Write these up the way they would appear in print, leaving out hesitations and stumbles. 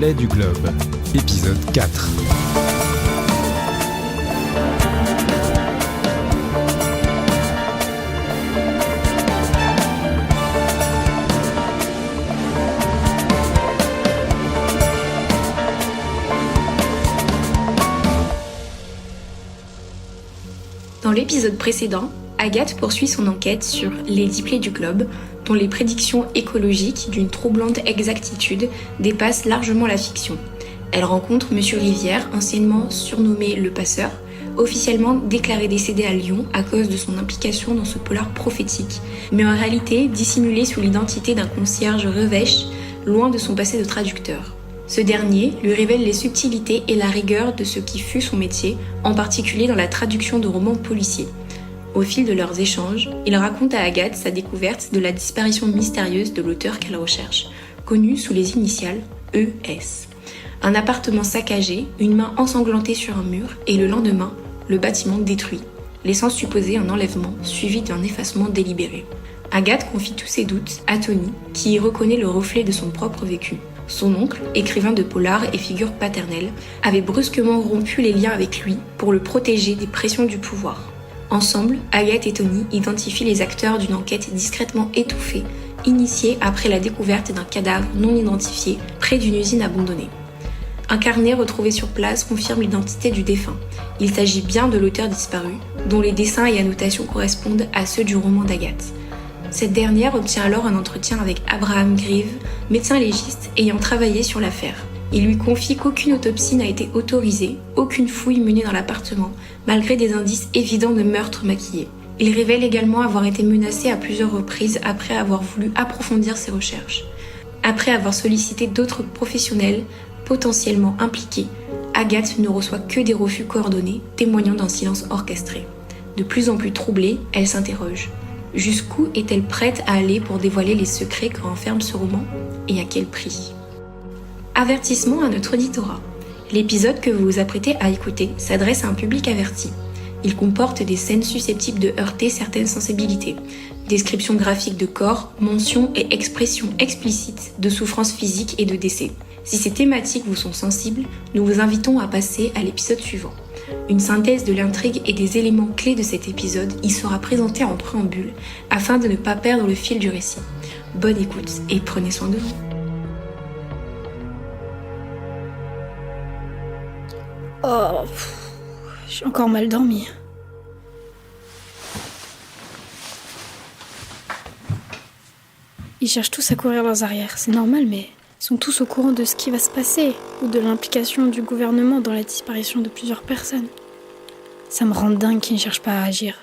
plaies du globe, épisode 4. Dans l'épisode précédent, Agathe poursuit son enquête sur les 10 plaies du globe, dont les prédictions écologiques d'une troublante exactitude dépassent largement la fiction. Elle rencontre Monsieur Rivière, anciennement surnommé le Passeur, officiellement déclaré décédé à Lyon à cause de son implication dans ce polar prophétique, mais en réalité dissimulé sous l'identité d'un concierge revêche, loin de son passé de traducteur. Ce dernier lui révèle les subtilités et la rigueur de ce qui fut son métier, en particulier dans la traduction de romans policiers. Au fil de leurs échanges, il raconte à Agathe sa découverte de la disparition mystérieuse de l'auteur qu'elle recherche, connu sous les initiales ES. Un appartement saccagé, une main ensanglantée sur un mur, et le lendemain, le bâtiment détruit, laissant supposer un enlèvement suivi d'un effacement délibéré. Agathe confie tous ses doutes à Tony, qui y reconnaît le reflet de son propre vécu. Son oncle, écrivain de polar et figure paternelle, avait brusquement rompu les liens avec lui pour le protéger des pressions du pouvoir. Ensemble, Agathe et Tony identifient les acteurs d'une enquête discrètement étouffée, initiée après la découverte d'un cadavre non identifié près d'une usine abandonnée. Un carnet retrouvé sur place confirme l'identité du défunt. Il s'agit bien de l'auteur disparu, dont les dessins et annotations correspondent à ceux du roman d'Agathe. Cette dernière obtient alors un entretien avec Abraham Grieve, médecin légiste ayant travaillé sur l'affaire. Il lui confie qu'aucune autopsie n'a été autorisée, aucune fouille menée dans l'appartement, malgré des indices évidents de meurtre maquillé. Il révèle également avoir été menacé à plusieurs reprises après avoir voulu approfondir ses recherches. Après avoir sollicité d'autres professionnels potentiellement impliqués, Agathe ne reçoit que des refus coordonnés, témoignant d'un silence orchestré. De plus en plus troublée, elle s'interroge. Jusqu'où est-elle prête à aller pour dévoiler les secrets que renferme ce roman, et à quel prix ? Avertissement à notre auditorat. L'épisode que vous vous apprêtez à écouter s'adresse à un public averti. Il comporte des scènes susceptibles de heurter certaines sensibilités, descriptions graphiques de corps, mentions et expressions explicites de souffrances physiques et de décès. Si ces thématiques vous sont sensibles, nous vous invitons à passer à l'épisode suivant. Une synthèse de l'intrigue et des éléments clés de cet épisode y sera présentée en préambule afin de ne pas perdre le fil du récit. Bonne écoute et prenez soin de vous. Oh, j'ai encore mal dormi. Ils cherchent tous à courir leurs arrières, c'est normal, mais ils sont tous au courant de ce qui va se passer, ou de l'implication du gouvernement dans la disparition de plusieurs personnes. Ça me rend dingue qu'ils ne cherchent pas à agir.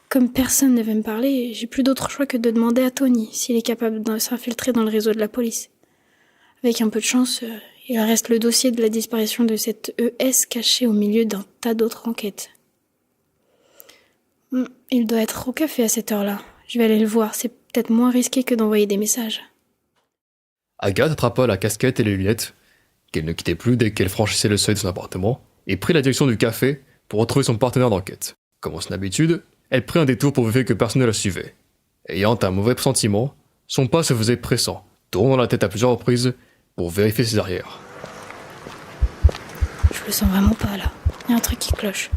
Comme personne ne veut me parler, j'ai plus d'autre choix que de demander à Tony s'il est capable de s'infiltrer dans le réseau de la police. Avec un peu de chance, il reste le dossier de la disparition de cette ES caché au milieu d'un tas d'autres enquêtes. Il doit être au café à cette heure-là. Je vais aller le voir, c'est peut-être moins risqué que d'envoyer des messages. Agathe attrapa la casquette et les lunettes, qu'elle ne quittait plus dès qu'elle franchissait le seuil de son appartement, et prit la direction du café pour retrouver son partenaire d'enquête. Comme en son habitude, elle prit un détour pour vérifier que personne ne la suivait. Ayant un mauvais pressentiment, son pas se faisait pressant, tournant la tête à plusieurs reprises pour vérifier ses arrières. Je le sens vraiment pas là. Il y a un truc qui cloche.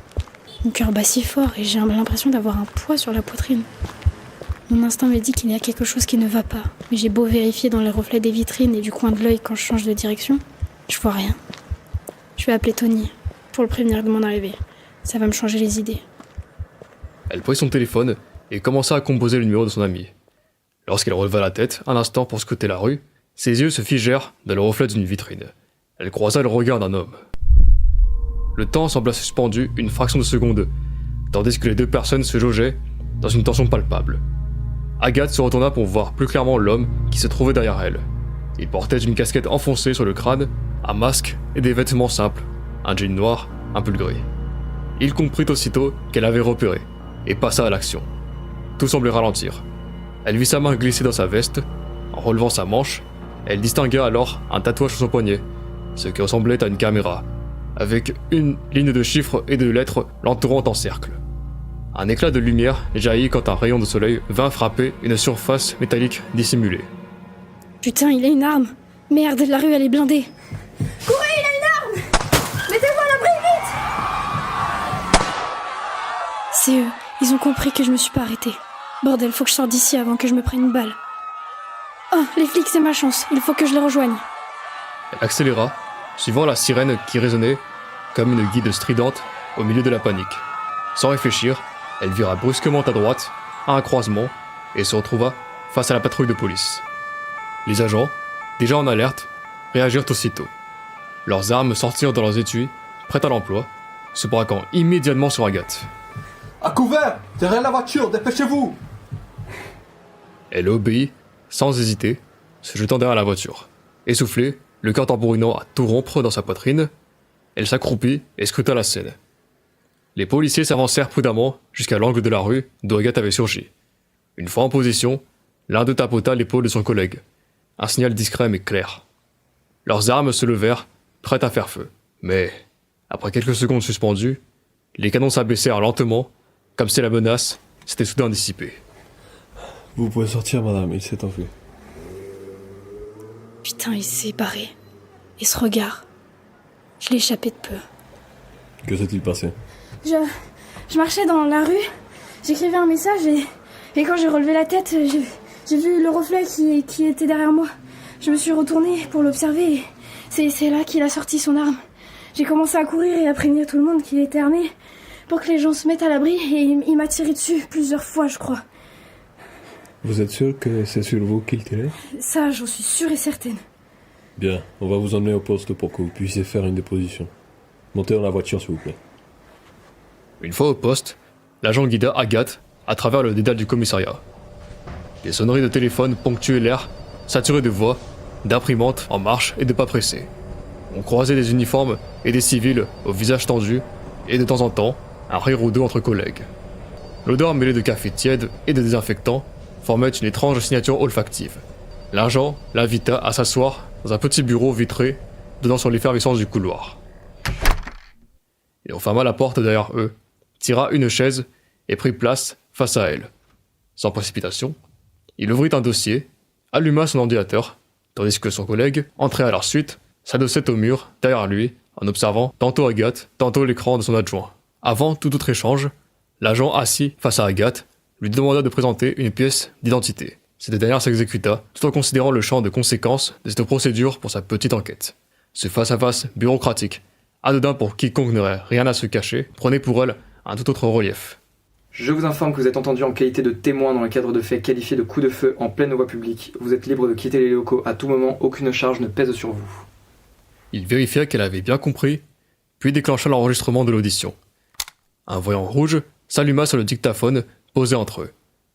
Mon cœur bat si fort et j'ai l'impression d'avoir un poids sur la poitrine. Mon instinct me dit qu'il y a quelque chose qui ne va pas, mais j'ai beau vérifier dans les reflets des vitrines et du coin de l'œil quand je change de direction, je vois rien. Je vais appeler Tony pour le prévenir de mon arrivée. Ça va me changer les idées. Elle prit son téléphone et commença à composer le numéro de son ami. Lorsqu'elle releva la tête, un instant pour scruter la rue, ses yeux se figèrent dans le reflet d'une vitrine. Elle croisa le regard d'un homme. Le temps sembla suspendu une fraction de seconde, tandis que les deux personnes se jaugeaient dans une tension palpable. Agathe se retourna pour voir plus clairement l'homme qui se trouvait derrière elle. Il portait une casquette enfoncée sur le crâne, un masque et des vêtements simples, un jean noir, un pull gris. Il comprit aussitôt qu'elle avait repéré, et passa à l'action. Tout semblait ralentir. Elle vit sa main glisser dans sa veste. En relevant sa manche, elle distingua alors un tatouage sur son poignet, ce qui ressemblait à une caméra, avec une ligne de chiffres et de lettres l'entourant en cercle. Un éclat de lumière jaillit quand un rayon de soleil vint frapper une surface métallique dissimulée. Putain, il a une arme. Merde, la rue elle est blindée. C'est eux. Ils ont compris que je me suis pas arrêtée. Bordel, faut que je sorte d'ici avant que je me prenne une balle. Oh, les flics, c'est ma chance. Il faut que je les rejoigne. Elle accéléra, suivant la sirène qui résonnait comme une guide stridente au milieu de la panique. Sans réfléchir, elle vira brusquement à droite, à un croisement, et se retrouva face à la patrouille de police. Les agents, déjà en alerte, réagirent aussitôt. Leurs armes sortirent dans leurs étuis, prêtes à l'emploi, se braquant immédiatement sur Agathe. À couvert! Derrière la voiture, dépêchez-vous! Elle obéit, sans hésiter, se jetant derrière la voiture. Essoufflée, le cœur tambourinant à tout rompre dans sa poitrine, elle s'accroupit et scruta la scène. Les policiers s'avancèrent prudemment jusqu'à l'angle de la rue d'où Agathe avait surgi. Une fois en position, l'un d'eux tapota l'épaule de son collègue. Un signal discret mais clair. Leurs armes se levèrent, prêtes à faire feu. Mais, après quelques secondes suspendues, les canons s'abaissèrent lentement, comme si la menace s'était soudain dissipée. Vous pouvez sortir, madame, il s'est enfui. Putain, il s'est barré. Et ce regard. Je l'ai échappé de peu. Que s'est-il passé? Je marchais dans la rue, j'écrivais un message et quand j'ai relevé la tête, j'ai vu le reflet qui était derrière moi. Je me suis retournée pour l'observer et c'est là qu'il a sorti son arme. J'ai commencé à courir et à prévenir tout le monde qu'il était armé pour que les gens se mettent à l'abri et il m'a tiré dessus plusieurs fois, je crois. Vous êtes sûr que c'est sur vous qu'il tirait? Ça, j'en suis sûre et certaine. Bien, on va vous emmener au poste pour que vous puissiez faire une déposition. Montez dans la voiture, s'il vous plaît. Une fois au poste, l'agent guida Agathe à travers le dédale du commissariat. Les sonneries de téléphone ponctuaient l'air, saturé de voix, d'imprimantes en marche et de pas pressés. On croisait des uniformes et des civils au visage tendu, et de temps en temps, un rire ou deux entre collègues. L'odeur mêlée de café tiède et de désinfectant formait une étrange signature olfactive. L'agent l'invita à s'asseoir dans un petit bureau vitré donnant sur l'effervescence du couloir. Il referma la porte derrière eux, tira une chaise et prit place face à elle. Sans précipitation, il ouvrit un dossier, alluma son ordinateur, tandis que son collègue, entré à leur suite, s'adossait au mur derrière lui en observant tantôt Agathe, tantôt l'écran de son adjoint. Avant tout autre échange, l'agent assis face à Agathe lui demanda de présenter une pièce d'identité. Cette dernière s'exécuta, tout en considérant le champ de conséquences de cette procédure pour sa petite enquête. Ce face-à-face bureaucratique, anodin pour quiconque n'aurait rien à se cacher, prenait pour elle un tout autre relief. Je vous informe que vous êtes entendu en qualité de témoin dans le cadre de faits qualifiés de coup de feu en pleine voie publique. Vous êtes libre de quitter les locaux à tout moment, aucune charge ne pèse sur vous. Il vérifia qu'elle avait bien compris, puis déclencha l'enregistrement de l'audition. Un voyant rouge s'alluma sur le dictaphone posé entre eux.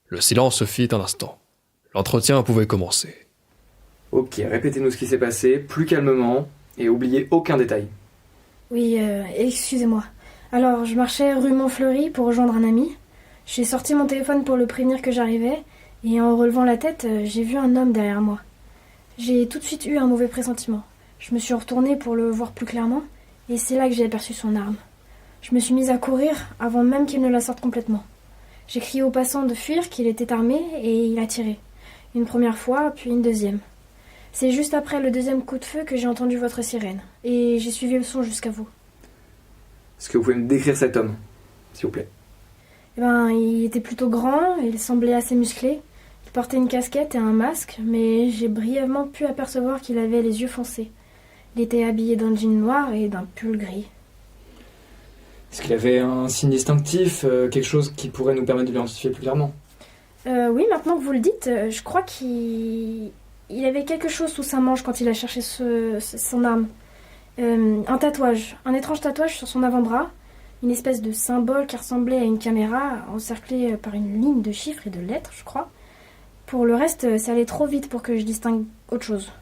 Le silence se fit un instant. L'entretien pouvait commencer. Ok, répétez-nous ce qui s'est passé, plus calmement, et oubliez aucun détail. Oui, excusez-moi. Alors, je marchais rue Montfleury pour rejoindre un ami. J'ai sorti mon téléphone pour le prévenir que j'arrivais, et en relevant la tête, j'ai vu un homme derrière moi. J'ai tout de suite eu un mauvais pressentiment. Je me suis retournée pour le voir plus clairement, et c'est là que j'ai aperçu son arme. Je me suis mise à courir avant même qu'il ne la sorte complètement. J'ai crié aux passants de fuir, qu'il était armé, et il a tiré. Une première fois, puis une deuxième. C'est juste après le deuxième coup de feu que j'ai entendu votre sirène, et j'ai suivi le son jusqu'à vous. Est-ce que vous pouvez me décrire cet homme, s'il vous plaît? Il était plutôt grand, il semblait assez musclé. Il portait une casquette et un masque, mais j'ai brièvement pu apercevoir qu'il avait les yeux foncés. Il était habillé d'un jean noir et d'un pull gris. Est-ce qu'il avait un signe distinctif, quelque chose qui pourrait nous permettre de l'identifier plus clairement? Oui, maintenant que vous le dites, je crois qu'il avait quelque chose sous sa manche quand il a cherché son arme. Un tatouage, un étrange tatouage sur son avant-bras, une espèce de symbole qui ressemblait à une caméra, encerclée par une ligne de chiffres et de lettres, je crois. Pour le reste, ça allait trop vite pour que je distingue autre chose.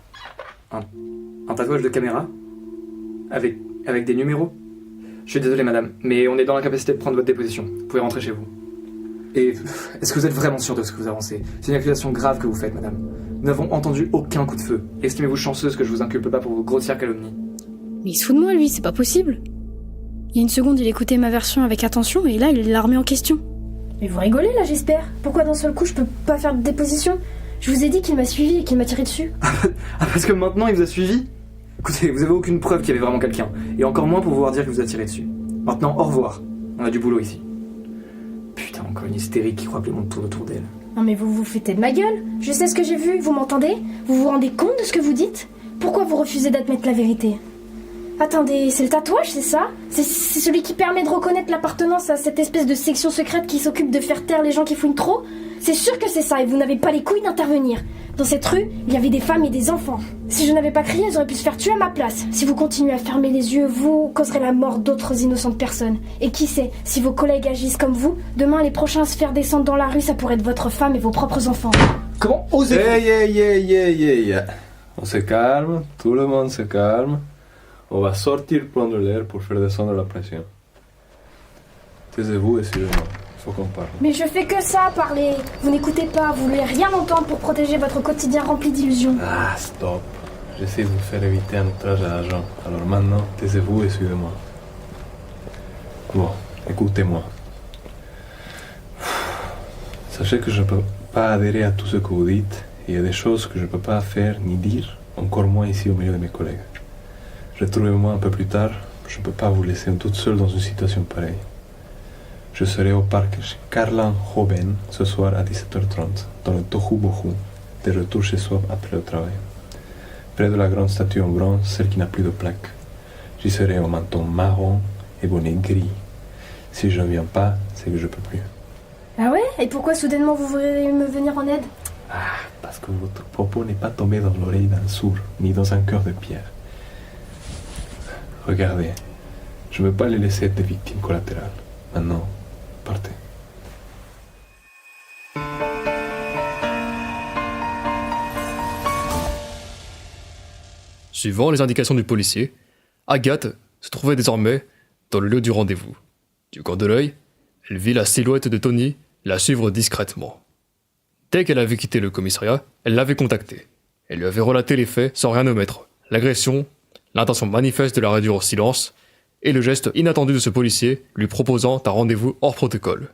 Un tatouage de caméra? Avec des numéros? Je suis désolé madame, mais on est dans l'incapacité de prendre votre déposition. Vous pouvez rentrer chez vous. Et est-ce que vous êtes vraiment sûr de ce que vous avancez? C'est une accusation grave que vous faites, madame. Nous n'avons entendu aucun coup de feu. Estimez-vous chanceuse que je vous inculpe pas pour vos grossières calomnies. Mais il se fout de moi, lui, c'est pas possible. Il y a une seconde, il écoutait ma version avec attention, et là, il l'a remis en question. Mais vous rigolez, là, j'espère. Pourquoi d'un seul coup, je peux pas faire de déposition? Je vous ai dit qu'il m'a suivi et qu'il m'a tiré dessus. Ah, parce que maintenant, il vous a suivi? Écoutez, vous avez aucune preuve qu'il y avait vraiment quelqu'un. Et encore moins pour pouvoir dire qu'il vous a tiré dessus. Maintenant, au revoir. On a du boulot ici. Encore une hystérique qui croit que le monde tourne autour d'elle. Non mais vous vous foutez de ma gueule. Je sais ce que j'ai vu, vous m'entendez? Vous vous rendez compte de ce que vous dites? Pourquoi vous refusez d'admettre la vérité? Attendez, c'est le tatouage, c'est ça? C'est celui qui permet de reconnaître l'appartenance à cette espèce de section secrète qui s'occupe de faire taire les gens qui fouinent trop? C'est sûr que c'est ça, et vous n'avez pas les couilles d'intervenir. Dans cette rue, il y avait des femmes et des enfants. Si je n'avais pas crié, elles auraient pu se faire tuer à ma place. Si vous continuez à fermer les yeux, vous causerez la mort d'autres innocentes personnes. Et qui sait, si vos collègues agissent comme vous, demain les prochains à se faire descendre dans la rue, ça pourrait être votre femme et vos propres enfants. Comment osez-vous? Hey. On se calme, tout le monde se calme. On va sortir prendre l'air pour faire descendre la pression. Taisez-vous et suivez-moi. Faut qu'on parle. Mais je fais que ça, parler. Vous n'écoutez pas, vous voulez rien entendre pour protéger votre quotidien rempli d'illusions. Ah, stop. J'essaie de vous faire éviter un outrage à l'agent. Alors maintenant, taisez-vous et suivez-moi. Bon, écoutez-moi. Sachez que je ne peux pas adhérer à tout ce que vous dites. Il y a des choses que je ne peux pas faire ni dire, encore moins ici au milieu de mes collègues. Retrouvez-moi un peu plus tard. Je ne peux pas vous laisser toute seule dans une situation pareille. Je serai au parc chez Carlan Hoben ce soir à 17h30, dans le Tohu Bohu, de retour chez soi après le travail. Près de la grande statue en bronze, celle qui n'a plus de plaque. J'y serai au menton marron et bonnet gris. Si je ne viens pas, c'est que je ne peux plus. Ah ouais? Et pourquoi soudainement vous voulez me venir en aide? Ah, parce que votre propos n'est pas tombé dans l'oreille d'un sourd, ni dans un cœur de pierre. Regardez, je ne veux pas les laisser être des victimes collatérales. Maintenant, partez. Suivant les indications du policier, Agathe se trouvait désormais dans le lieu du rendez-vous. Du coin de l'œil, elle vit la silhouette de Tony la suivre discrètement. Dès qu'elle avait quitté le commissariat, elle l'avait contacté. Elle lui avait relaté les faits sans rien omettre. L'agression, l'intention manifeste de la réduire au silence, et le geste inattendu de ce policier lui proposant un rendez-vous hors protocole.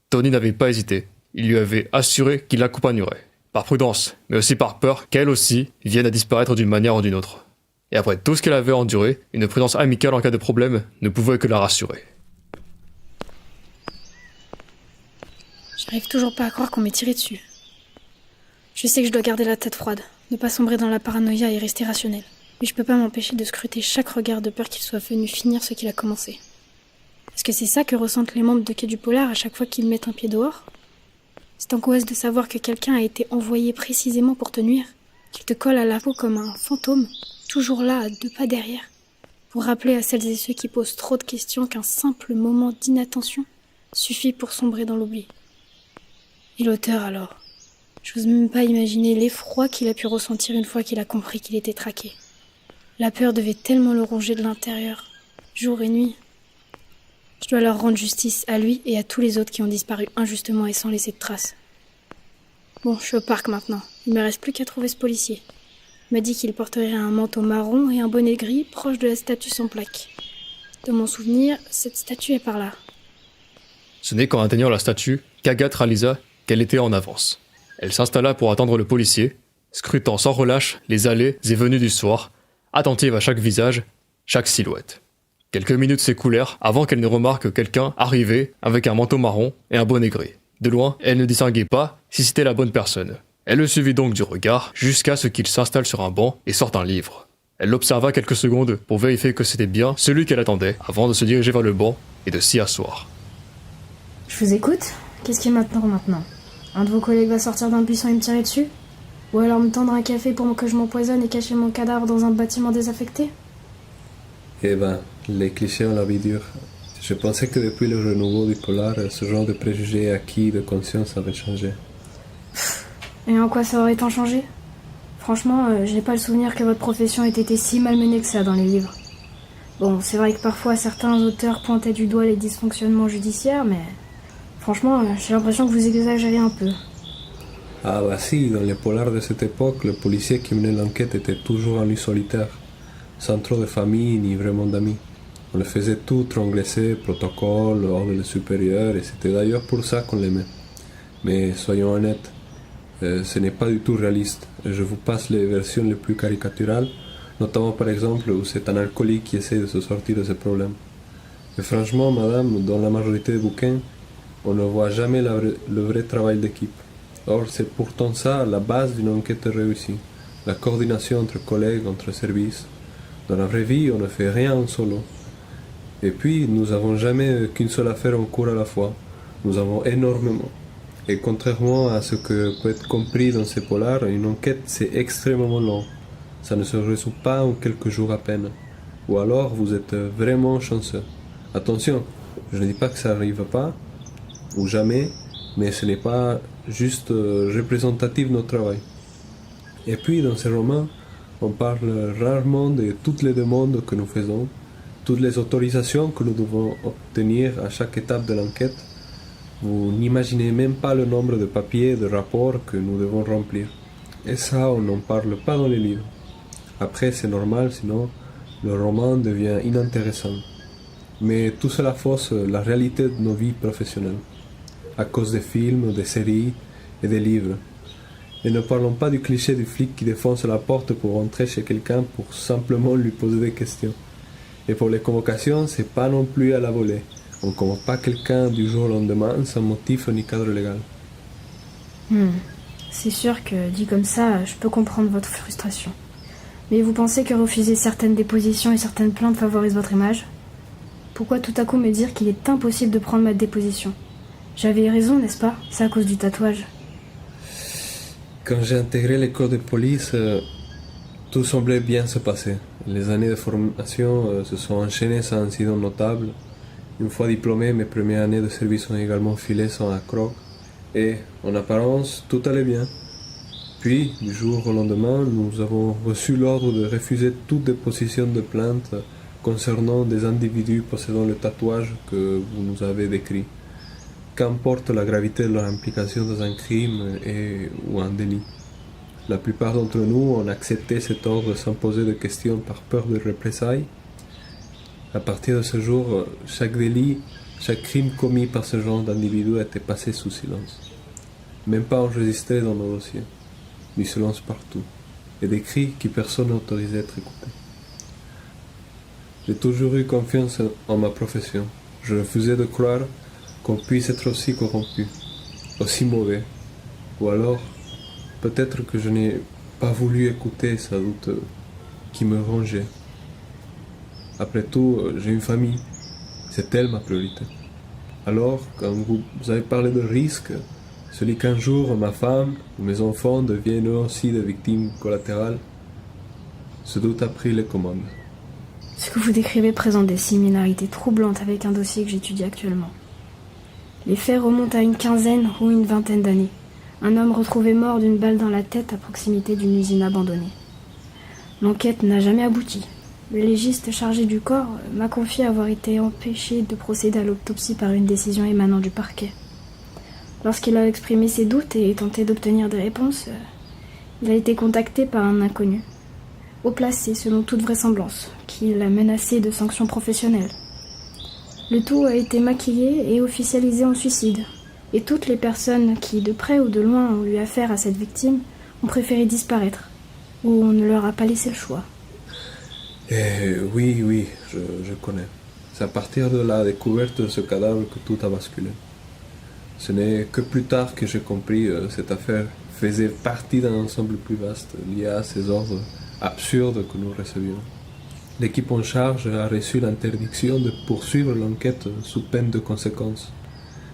Tony n'avait pas hésité. Il lui avait assuré qu'il l'accompagnerait. Par prudence, mais aussi par peur qu'elle aussi vienne à disparaître d'une manière ou d'une autre. Et après tout ce qu'elle avait enduré, une prudence amicale en cas de problème ne pouvait que la rassurer. J'arrive toujours pas à croire qu'on m'ait tiré dessus. Je sais que je dois garder la tête froide, ne pas sombrer dans la paranoïa et rester rationnel. Mais je peux pas m'empêcher de scruter chaque regard de peur qu'il soit venu finir ce qu'il a commencé. Est-ce que c'est ça que ressentent les membres de Quai du Polar à chaque fois qu'ils mettent un pied dehors? Cette angoisse de savoir que quelqu'un a été envoyé précisément pour te nuire, qu'il te colle à la peau comme un fantôme, toujours là, à 2 pas derrière, pour rappeler à celles et ceux qui posent trop de questions qu'un simple moment d'inattention suffit pour sombrer dans l'oubli. Et l'auteur alors? J'ose même pas imaginer l'effroi qu'il a pu ressentir une fois qu'il a compris qu'il était traqué. La peur devait tellement le ronger de l'intérieur, jour et nuit. Je dois leur rendre justice à lui et à tous les autres qui ont disparu injustement et sans laisser de traces. Bon, je suis au parc maintenant. Il me reste plus qu'à trouver ce policier. Il m'a dit qu'il porterait un manteau marron et un bonnet gris proche de la statue sans plaque. De mon souvenir, cette statue est par là. Ce n'est qu'en atteignant la statue qu'Agathe réalisa qu'elle était en avance. Elle s'installa pour attendre le policier, scrutant sans relâche les allées et venues du soir, attentive à chaque visage, chaque silhouette. Quelques minutes s'écoulèrent avant qu'elle ne remarque quelqu'un arriver avec un manteau marron et un bonnet gris. De loin, elle ne distinguait pas si c'était la bonne personne. Elle le suivit donc du regard jusqu'à ce qu'il s'installe sur un banc et sorte un livre. Elle l'observa quelques secondes pour vérifier que c'était bien celui qu'elle attendait avant de se diriger vers le banc et de s'y asseoir. Je vous écoute. Qu'est-ce qui est maintenant? Un de vos collègues va sortir d'un buisson et me tirer dessus? Ou alors me tendre un café pour que je m'empoisonne et cacher mon cadavre dans un bâtiment désaffecté? Eh ben, les clichés ont la vie dure. Je pensais que depuis le renouveau du polar, ce genre de préjugés acquis de conscience avait changé. Et en quoi ça aurait tant changé? Franchement, j'ai pas le souvenir que votre profession ait été si malmenée que ça dans les livres. Bon, c'est vrai que parfois certains auteurs pointaient du doigt les dysfonctionnements judiciaires, mais franchement, j'ai l'impression que vous exagérez un peu. Ah bah si, dans les polars de cette époque, le policier qui menait l'enquête était toujours un lui solitaire, sans trop de famille ni vraiment d'amis. On le faisait tout transgresser, protocole, ordre supérieur, et c'était d'ailleurs pour ça qu'on l'aimait. Mais soyons honnêtes, ce n'est pas du tout réaliste. Je vous passe les versions les plus caricaturales, notamment par exemple où c'est un alcoolique qui essaie de se sortir de ses problèmes. Et franchement, madame, dans la majorité des bouquins, On ne voit jamais le vrai travail d'équipe. Or, c'est pourtant ça la base d'une enquête réussie. La coordination entre collègues, entre services. Dans la vraie vie, on ne fait rien en solo. Et puis, nous n'avons jamais qu'une seule affaire en cours à la fois. Nous avons énormément. Et contrairement à ce que peut être compris dans ces polars, une enquête c'est extrêmement long. Ça ne se résout pas en quelques jours à peine. Ou alors vous êtes vraiment chanceux. Attention, je ne dis pas que ça n'arrive pas, ou jamais, mais ce n'est pas juste représentatif de notre travail. Et puis dans ces romans, on parle rarement de toutes les demandes que nous faisons, toutes les autorisations que nous devons obtenir à chaque étape de l'enquête. Vous n'imaginez même pas le nombre de papiers et de rapports que nous devons remplir. Et ça, on n'en parle pas dans les livres. Après, c'est normal, sinon le roman devient inintéressant. Mais tout cela fausse la réalité de nos vies professionnelles, à cause des films, des séries et des livres. Et ne parlons pas du cliché du flic qui défonce la porte pour rentrer chez quelqu'un pour simplement lui poser des questions. Et pour les convocations, c'est pas non plus à la volée. On ne convoque pas quelqu'un du jour au lendemain sans motif ni cadre légal. C'est sûr que, dit comme ça, je peux comprendre votre frustration. Mais vous pensez que refuser certaines dépositions et certaines plaintes favorise votre image ? Pourquoi tout à coup me dire qu'il est impossible de prendre ma déposition ? J'avais raison, n'est-ce pas ? C'est à cause du tatouage. Quand j'ai intégré l'école de police, tout semblait bien se passer. Les années de formation se sont enchaînées sans incident notable. Une fois diplômé, mes premières années de service ont également filé sans accroc. Et, en apparence, tout allait bien. Puis, du jour au lendemain, nous avons reçu l'ordre de refuser toute déposition de plainte concernant des individus possédant le tatouage que vous nous avez décrit. Qu'importe la gravité de leur implication dans un crime ou un délit. La plupart d'entre nous ont accepté cet ordre sans poser de questions par peur de représailles. À partir de ce jour, chaque délit, chaque crime commis par ce genre d'individu a été passé sous silence. Même pas enregistré dans nos dossiers. Du silence partout. Et des cris que personne n'a autorisé à être écoutés. J'ai toujours eu confiance en ma profession. Je refusais de croire qu'on puisse être aussi corrompu, aussi mauvais. Ou alors, peut-être que je n'ai pas voulu écouter sa doute qui me rongeait. Après tout, j'ai une famille. C'est elle ma priorité. Alors, quand vous avez parlé de risque, celui qu'un jour ma femme ou mes enfants deviennent eux aussi des victimes collatérales, ce doute a pris les commandes. Ce que vous décrivez présente des similarités troublantes avec un dossier que j'étudie actuellement. Les faits remontent à une quinzaine ou une vingtaine d'années. Un homme retrouvé mort d'une balle dans la tête à proximité d'une usine abandonnée. L'enquête n'a jamais abouti. Le légiste chargé du corps m'a confié avoir été empêché de procéder à l'autopsie par une décision émanant du parquet. Lorsqu'il a exprimé ses doutes et tenté d'obtenir des réponses, il a été contacté par un inconnu, haut placé selon toute vraisemblance, qui l'a menacé de sanctions professionnelles. Le tout a été maquillé et officialisé en suicide, et toutes les personnes qui, de près ou de loin, ont eu affaire à cette victime, ont préféré disparaître, ou on ne leur a pas laissé le choix. Oui, je connais. C'est à partir de la découverte de ce cadavre que tout a basculé. Ce n'est que plus tard que j'ai compris que cette affaire faisait partie d'un ensemble plus vaste lié à ces ordres absurdes que nous recevions. L'équipe en charge a reçu l'interdiction de poursuivre l'enquête sous peine de conséquences.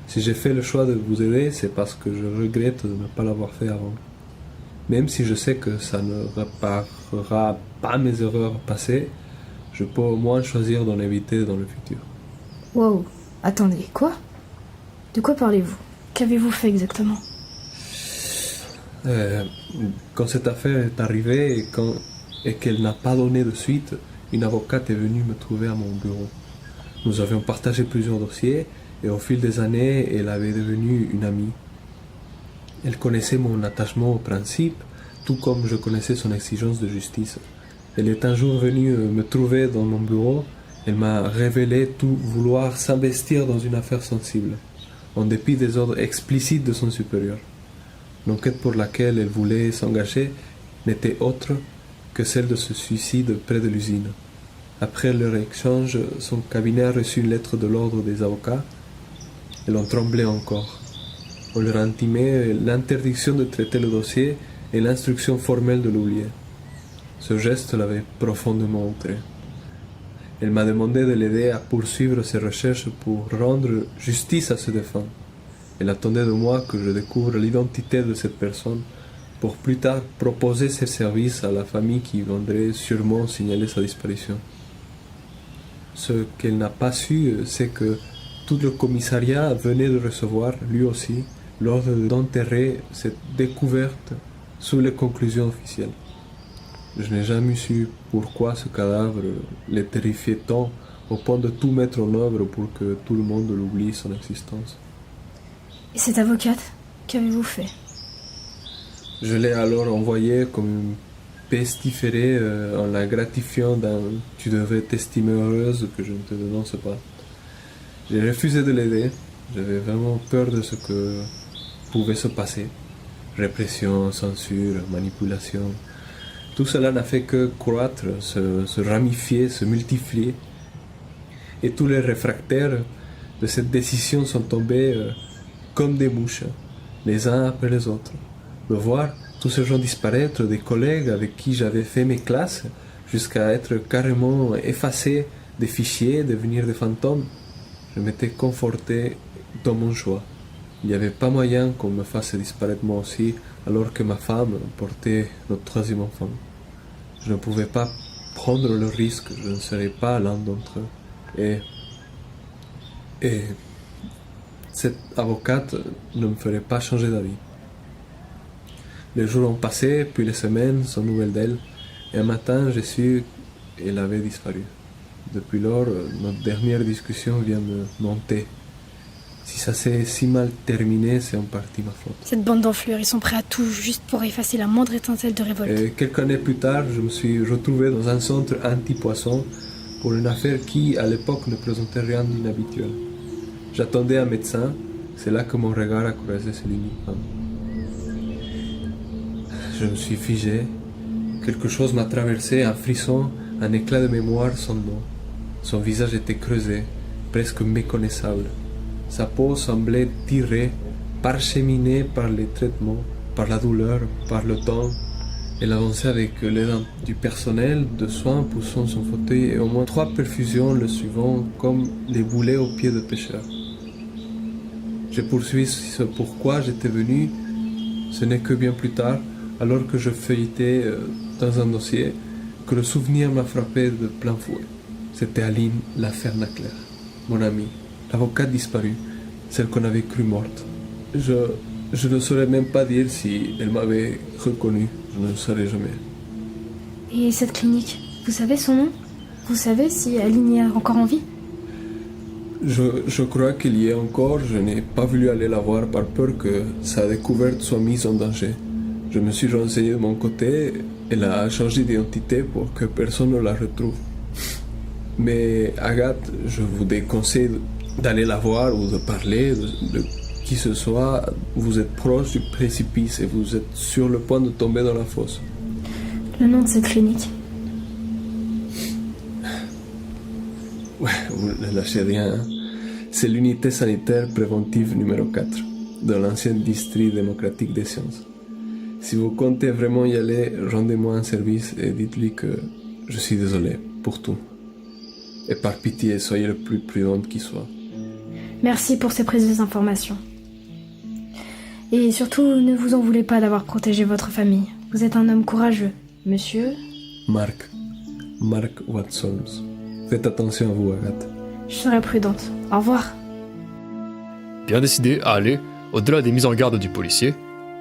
Si j'ai fait le choix de vous aider, c'est parce que je regrette de ne pas l'avoir fait avant. Même si je sais que ça ne réparera pas mes erreurs passées, je peux au moins choisir d'en éviter dans le futur. Wow, attendez, quoi ? De quoi parlez-vous ? Qu'avez-vous fait exactement ? Quand cette affaire est arrivée et qu'elle n'a pas donné de suite, une avocate est venue me trouver à mon bureau. Nous avions partagé plusieurs dossiers et au fil des années, elle avait devenu une amie. Elle connaissait mon attachement au principe, tout comme je connaissais son exigence de justice. Elle est un jour venue me trouver dans mon bureau. Elle m'a révélé tout vouloir s'investir dans une affaire sensible, en dépit des ordres explicites de son supérieur. L'enquête pour laquelle elle voulait s'engager n'était autre que celle de ce suicide près de l'usine. Après leur échange, son cabinet a reçu une lettre de l'ordre des avocats Elle en tremblait encore. On leur intimait l'interdiction de traiter le dossier et l'instruction formelle de l'oublier. Ce geste l'avait profondément outrée. Elle m'a demandé de l'aider à poursuivre ses recherches pour rendre justice à ses défunts. Elle attendait de moi que je découvre l'identité de cette personne pour plus tard proposer ses services à la famille qui viendrait sûrement signaler sa disparition. Ce qu'elle n'a pas su, c'est que tout le commissariat venait de recevoir, lui aussi, l'ordre d'enterrer cette découverte sous les conclusions officielles. Je n'ai jamais su pourquoi ce cadavre les terrifiait tant au point de tout mettre en œuvre pour que tout le monde l'oublie son existence. Et cette avocate, qu'avez-vous fait? Je l'ai alors envoyée comme une pestiférée en la gratifiant d'un « tu devais t'estimer heureuse que je ne te dénonce pas ». J'ai refusé de l'aider, j'avais vraiment peur de ce que pouvait se passer. Répression, censure, manipulation. Tout cela n'a fait que croître, se ramifier, se multiplier. Et tous les réfractaires de cette décision sont tombés comme des mouches, les uns après les autres. De voir tous ces gens disparaître, des collègues avec qui j'avais fait mes classes, jusqu'à être carrément effacés des fichiers, devenir des fantômes, je m'étais conforté dans mon choix. Il n'y avait pas moyen qu'on me fasse disparaître moi aussi, alors que ma femme portait notre troisième enfant. Je ne pouvais pas prendre le risque, je ne serais pas l'un d'entre eux. Et cette avocate ne me ferait pas changer d'avis. Les jours ont passé, puis les semaines, sans nouvelles d'elle, et un matin, j'ai su qu'elle avait disparu. Depuis lors, notre dernière discussion vient me monter. Si ça s'est si mal terminé, c'est en partie ma faute. Cette bande d'enflures, ils sont prêts à tout juste pour effacer la moindre étincelle de révolte. Et quelques années plus tard, je me suis retrouvé dans un centre anti-poisson pour une affaire qui, à l'époque, ne présentait rien d'inhabituel. J'attendais un médecin, c'est là que mon regard a croisé celui d'une femme. Je me suis figé, quelque chose m'a traversé, un frisson, un éclat de mémoire son nom. Son visage était creusé, presque méconnaissable. Sa peau semblait tirée, parcheminée par les traitements, par la douleur, par le temps. Elle avançait avec l'aide du personnel de soins poussant son fauteuil et au moins 3 perfusions le suivant comme les boulets aux pieds de pêcheurs. J'ai poursuivi ce pourquoi j'étais venu. Ce n'est que bien plus tard, alors que je feuilletais dans un dossier, que le souvenir m'a frappé de plein fouet. C'était Aline Lafernaclair, mon amie, l'avocate disparue, celle qu'on avait crue morte. Je ne saurais même pas dire si elle m'avait reconnu, je ne le saurais jamais. Et cette clinique, vous savez son nom? Vous savez si Aline est encore en vie? Je crois qu'il y est encore, je n'ai pas voulu aller la voir par peur que sa découverte soit mise en danger. Je me suis renseigné de mon côté, elle a changé d'identité pour que personne ne la retrouve. Mais Agathe, je vous déconseille d'aller la voir ou de parler de qui ce soit. Vous êtes proche du précipice et vous êtes sur le point de tomber dans la fosse. Le nom de cette clinique? Ouais, vous ne lâchez rien. Hein. C'est l'unité sanitaire préventive numéro 4 de l'ancien district démocratique des sciences. Si vous comptez vraiment y aller, rendez-moi un service et dites-lui que je suis désolé pour tout. Et par pitié, soyez le plus prudente qui soit. Merci pour ces précieuses informations. Et surtout, ne vous en voulez pas d'avoir protégé votre famille. Vous êtes un homme courageux, monsieur... Mark Watson. Faites attention à vous, Agathe. Je serai prudente. Au revoir. Bien décidé à aller au-delà des mises en garde du policier,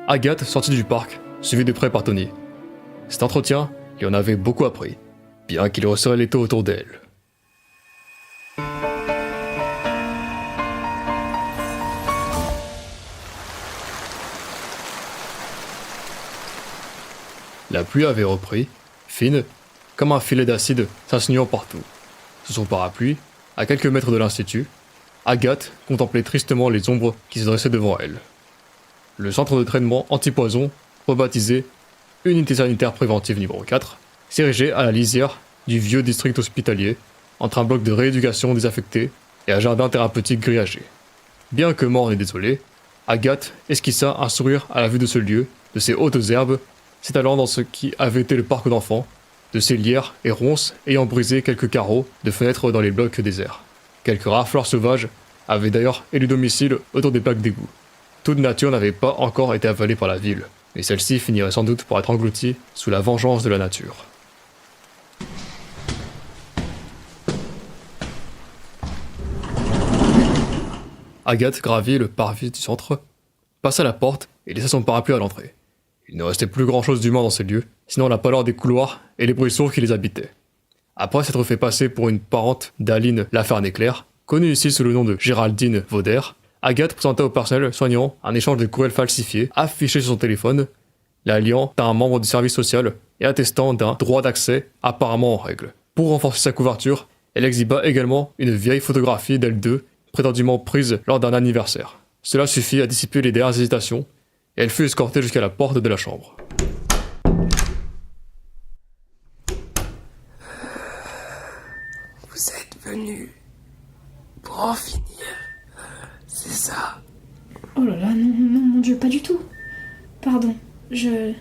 Agathe sortit du parc, suivie de près par Tony. Cet entretien lui en avait beaucoup appris, bien qu'il resserrait les taux autour d'elle. La pluie avait repris, fine, comme un filet d'acide s'insinuant partout. Sous son parapluie, à quelques mètres de l'institut, Agathe contemplait tristement les ombres qui se dressaient devant elle. Le centre de traitement anti-poison, rebaptisé Unité sanitaire préventive numéro 4, s'érigeait à la lisière du vieux district hospitalier, entre un bloc de rééducation désaffecté et un jardin thérapeutique grillagé. Bien que morne et désolée, Agathe esquissa un sourire à la vue de ce lieu, de ces hautes herbes, s'étalant dans ce qui avait été le parc d'enfants, de ces lierres et ronces ayant brisé quelques carreaux de fenêtres dans les blocs déserts. Quelques rares fleurs sauvages avaient d'ailleurs élu domicile autour des plaques d'égout. Toute nature n'avait pas encore été avalée par la ville, mais celle-ci finirait sans doute par être engloutie sous la vengeance de la nature. Agathe gravit le parvis du centre, passa la porte et laissa son parapluie à l'entrée. Il ne restait plus grand-chose d'humain dans ces lieux, sinon la pâleur des couloirs et les bruits sourds qui les habitaient. Après s'être fait passer pour une parente d'Aline Laferné-Claire, connue ici sous le nom de Géraldine Vauder, Agathe présenta au personnel soignant un échange de courriels falsifiés affichés sur son téléphone, la liant à un membre du service social et attestant d'un droit d'accès apparemment en règle. Pour renforcer sa couverture, elle exhiba également une vieille photographie d'elle deux, prétendument prise lors d'un anniversaire. Cela suffit à dissiper les dernières hésitations, et elle fut escortée jusqu'à la porte de la chambre. Vous êtes venu pour en finir, c'est ça? Oh là là, non, mon Dieu, pas du tout. Pardon, je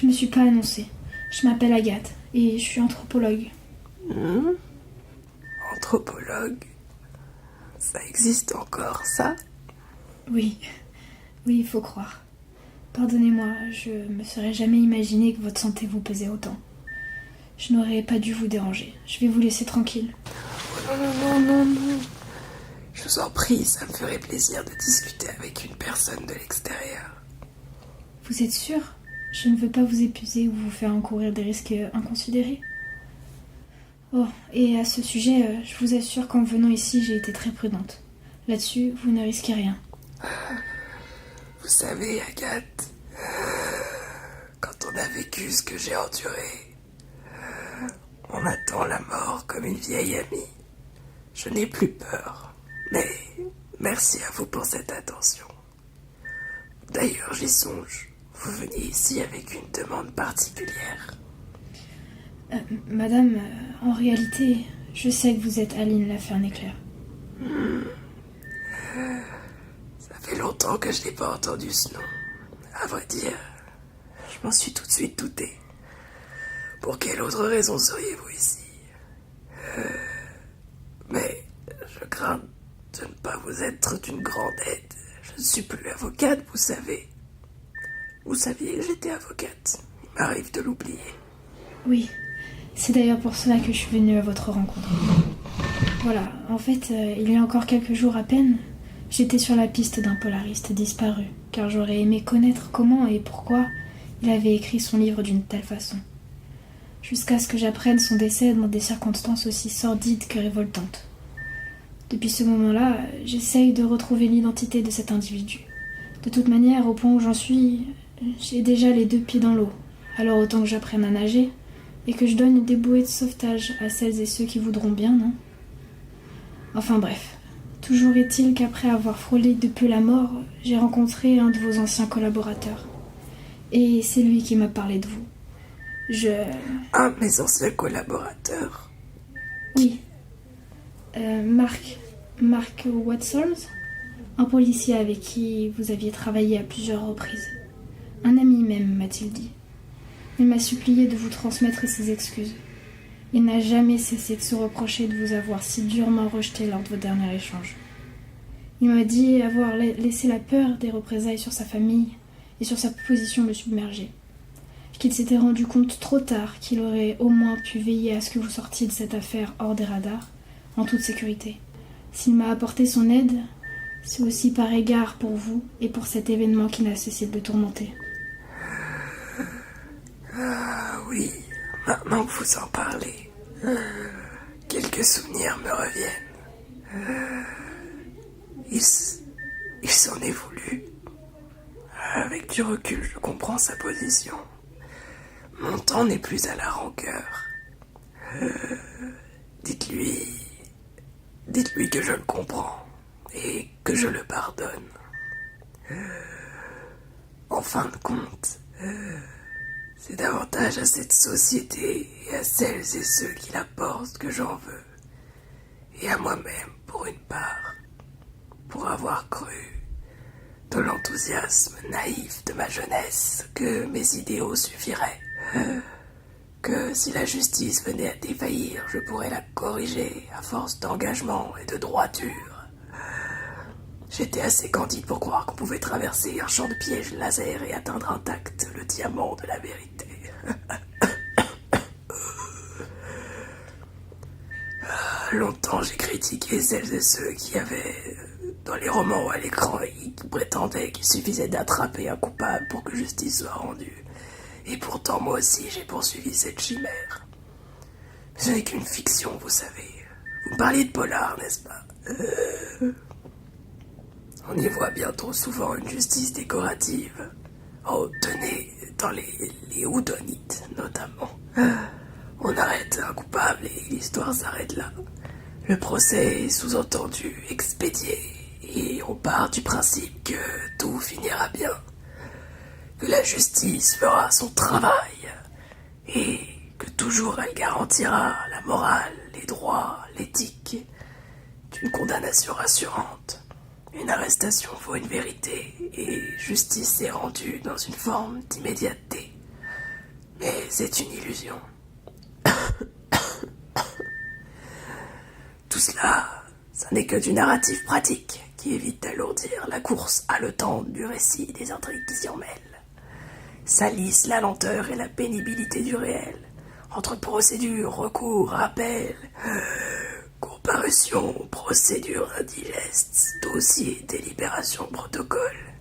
me suis pas annoncée. Je m'appelle Agathe et je suis anthropologue. Anthropologue? Ça existe encore, ça? Oui, il faut croire. Pardonnez-moi, je me serais jamais imaginé que votre santé vous pesait autant. Je n'aurais pas dû vous déranger. Je vais vous laisser tranquille. Non. Je vous en prie, ça me ferait plaisir de discuter avec une personne de l'extérieur. Vous êtes sûr? Je ne veux pas vous épuiser ou vous faire encourir des risques inconsidérés. Oh, et à ce sujet, je vous assure qu'en venant ici, j'ai été très prudente. Là-dessus, vous ne risquez rien. Vous savez, Agathe, quand on a vécu ce que j'ai enduré, on attend la mort comme une vieille amie. Je n'ai plus peur, mais merci à vous pour cette attention. D'ailleurs, j'y songe. Vous veniez ici avec une demande particulière. Madame, en réalité, je sais que vous êtes Aline Laferné-Claire. Ça fait longtemps que je n'ai pas entendu ce nom. À vrai dire, je m'en suis tout de suite douté. Pour quelle autre raison seriez-vous ici? Mais je crains de ne pas vous être d'une grande aide. Je ne suis plus avocate, vous savez. Vous saviez que j'étais avocate. Il m'arrive de l'oublier. Oui, c'est d'ailleurs pour cela que je suis venue à votre rencontre. Voilà, en fait, il y a encore quelques jours à peine, j'étais sur la piste d'un polariste disparu, car j'aurais aimé connaître comment et pourquoi il avait écrit son livre d'une telle façon. Jusqu'à ce que j'apprenne son décès dans des circonstances aussi sordides que révoltantes. Depuis ce moment-là, j'essaye de retrouver l'identité de cet individu. De toute manière, au point où j'en suis, j'ai déjà les 2 pieds dans l'eau. Alors autant que j'apprenne à nager et que je donne des bouées de sauvetage à celles et ceux qui voudront bien, non? Enfin bref, toujours est-il qu'après avoir frôlé de peu la mort, j'ai rencontré un de vos anciens collaborateurs. Et c'est lui qui m'a parlé de vous. Un de mes anciens collaborateurs? Oui. Mark Watson, un policier avec qui vous aviez travaillé à plusieurs reprises. Un ami même, m'a-t-il dit. Il m'a supplié de vous transmettre ses excuses. Il n'a jamais cessé de se reprocher de vous avoir si durement rejeté lors de vos derniers échanges. Il m'a dit avoir laissé la peur des représailles sur sa famille et sur sa position le submerger. Qu'il s'était rendu compte trop tard qu'il aurait au moins pu veiller à ce que vous sortiez de cette affaire hors des radars, en toute sécurité. S'il m'a apporté son aide, c'est aussi par égard pour vous et pour cet événement qui n'a cessé de le tourmenter. Ah oui, maintenant que vous en parlez, quelques souvenirs me reviennent. Il s'en est voulu. Avec du recul, je comprends sa position. Mon temps n'est plus à la rancœur. Dites-lui que je le comprends et que je le pardonne. En fin de compte, c'est davantage à cette société et à celles et ceux qui la portent que j'en veux. Et à moi-même, pour une part. pour avoir cru, de l'enthousiasme naïf de ma jeunesse, que mes idéaux suffiraient, que si la justice venait à défaillir, je pourrais la corriger à force d'engagement et de droiture. J'étais assez candide pour croire qu'on pouvait traverser un champ de pièges laser et atteindre intact le diamant de la vérité. Longtemps j'ai critiqué celles et ceux qui avaient, dans les romans ou à l'écran, qui prétendaient qu'il suffisait d'attraper un coupable pour que justice soit rendue. Et pourtant moi aussi j'ai poursuivi cette chimère. Ce n'est qu'une fiction, vous savez. Vous me parliez de polar, n'est-ce pas? On y voit bien trop souvent une justice décorative. Oh, tenez, dans les houdonites notamment. On arrête un coupable et l'histoire s'arrête là. Le procès est sous-entendu expédié et on part du principe que tout finira bien. Que la justice fera son travail et que toujours elle garantira la morale, les droits, l'éthique d'une condamnation rassurante. Une arrestation vaut une vérité et justice est rendue dans une forme d'immédiateté. Mais c'est une illusion. Tout cela, ça n'est que du narratif pratique qui évite d'alourdir la course haletante du récit des intrigues qui s'y emmêlent. Ça lisse la lenteur et la pénibilité du réel, entre procédure, recours, appel, comparution, procédure indigeste, dossier, délibération, protocole.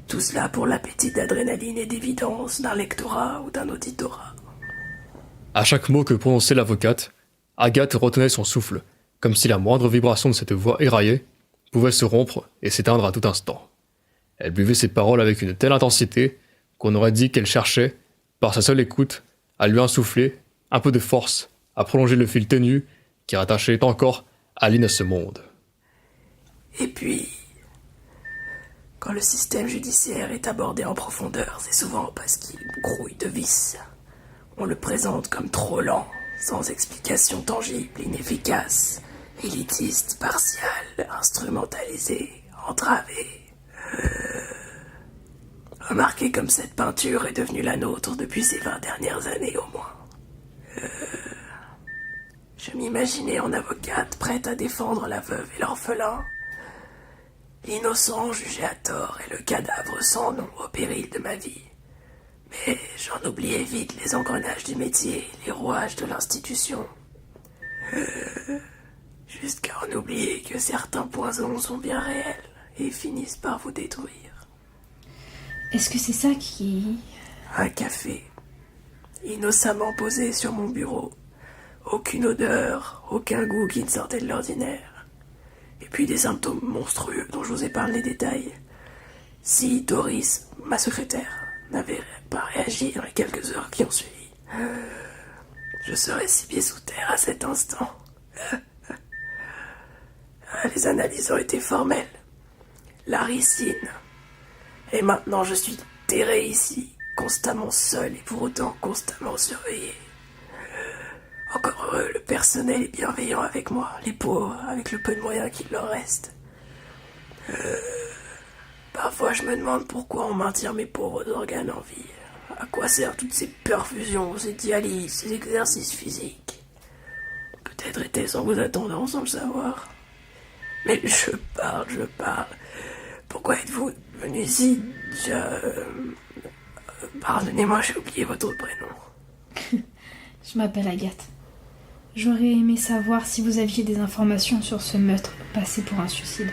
Tout cela pour l'appétit d'adrénaline et d'évidence d'un lectorat ou d'un auditorat. À chaque mot que prononçait l'avocate, Agathe retenait son souffle, comme si la moindre vibration de cette voix éraillée pouvait se rompre et s'éteindre à tout instant. Elle buvait ses paroles avec une telle intensité qu'on aurait dit qu'elle cherchait, par sa seule écoute, à lui insuffler un peu de force, à prolonger le fil ténu qui rattachait encore Aline à ce monde. Et puis, quand le système judiciaire est abordé en profondeur, c'est souvent parce qu'il grouille de vices. On le présente comme trop lent, sans explication tangible, inefficace, élitiste, partial, instrumentalisé, entravé. Remarquez comme cette peinture est devenue la nôtre depuis ces 20 dernières années au moins. Je m'imaginais en avocate prête à défendre la veuve et l'orphelin, l'innocent jugé à tort et le cadavre sans nom au péril de ma vie. Mais j'en oubliais vite les engrenages du métier, les rouages de l'institution. Jusqu'à en oublier que certains poisons sont bien réels et finissent par vous détruire. Est-ce que c'est ça qui... Un café, innocemment posé sur mon bureau. Aucune odeur, aucun goût qui ne sortait de l'ordinaire. Et puis des symptômes monstrueux dont je vous épargne les détails. Si Doris, ma secrétaire, n'avait pas réagi dans les quelques heures qui ont suivi, je serais 6 pieds sous terre à cet instant. Les analyses ont été formelles. La ricine. Et maintenant je suis terré ici, constamment seul et pour autant constamment surveillé. Encore heureux, le personnel est bienveillant avec moi, les pauvres, avec le peu de moyens qu'il leur reste. Parfois je me demande pourquoi on maintient mes pauvres organes en vie. À quoi servent toutes ces perfusions, ces dialyses, ces exercices physiques? Peut-être était-ce en vous attendant sans le savoir. Mais je parle. Pourquoi êtes-vous venu ici? Pardonnez-moi, j'ai oublié votre prénom. Je m'appelle Agathe. J'aurais aimé savoir si vous aviez des informations sur ce meurtre passé pour un suicide.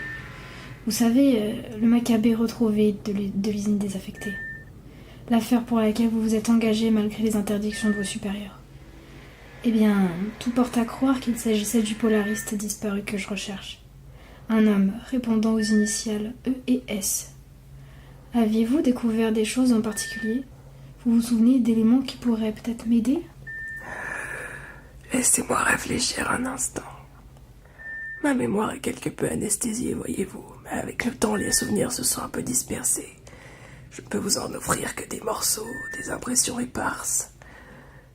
Vous savez, le macabé retrouvé de l'usine désaffectée. L'affaire pour laquelle vous vous êtes engagé malgré les interdictions de vos supérieurs. Eh bien, tout porte à croire qu'il s'agissait du polariste disparu que je recherche. Un homme répondant aux initiales E et S. Aviez-vous découvert des choses en particulier? Vous vous souvenez d'éléments qui pourraient peut-être m'aider? Laissez-moi réfléchir un instant. Ma mémoire est quelque peu anesthésiée, voyez-vous, mais avec le temps, les souvenirs se sont un peu dispersés. Je ne peux vous en offrir que des morceaux, des impressions éparses.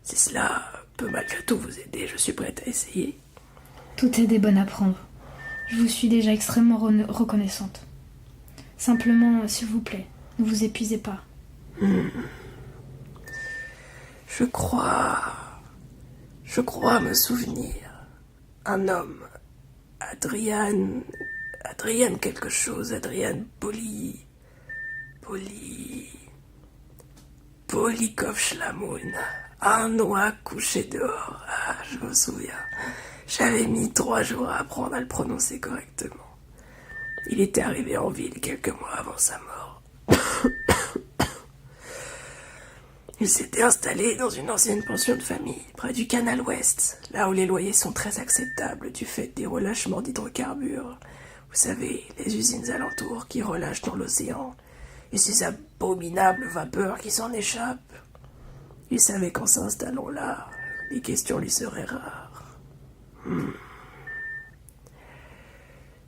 Si cela peut malgré tout vous aider, je suis prête à essayer. Toute aide est bonne à prendre. Je vous suis déjà extrêmement reconnaissante. Simplement, s'il vous plaît, ne vous épuisez pas. Je crois me souvenir. Un homme, Adrian quelque chose, Adrian Polikov Schlamoun. Un oie couché dehors. Ah, je me souviens. J'avais mis 3 jours à apprendre à le prononcer correctement. Il était arrivé en ville quelques mois avant sa mort. Il s'était installé dans une ancienne pension de famille, près du canal Ouest, là où les loyers sont très acceptables du fait des relâchements d'hydrocarbures. Vous savez, les usines alentours qui relâchent dans l'océan, et ces abominables vapeurs qui s'en échappent. Il savait qu'en s'installant là, les questions lui seraient rares.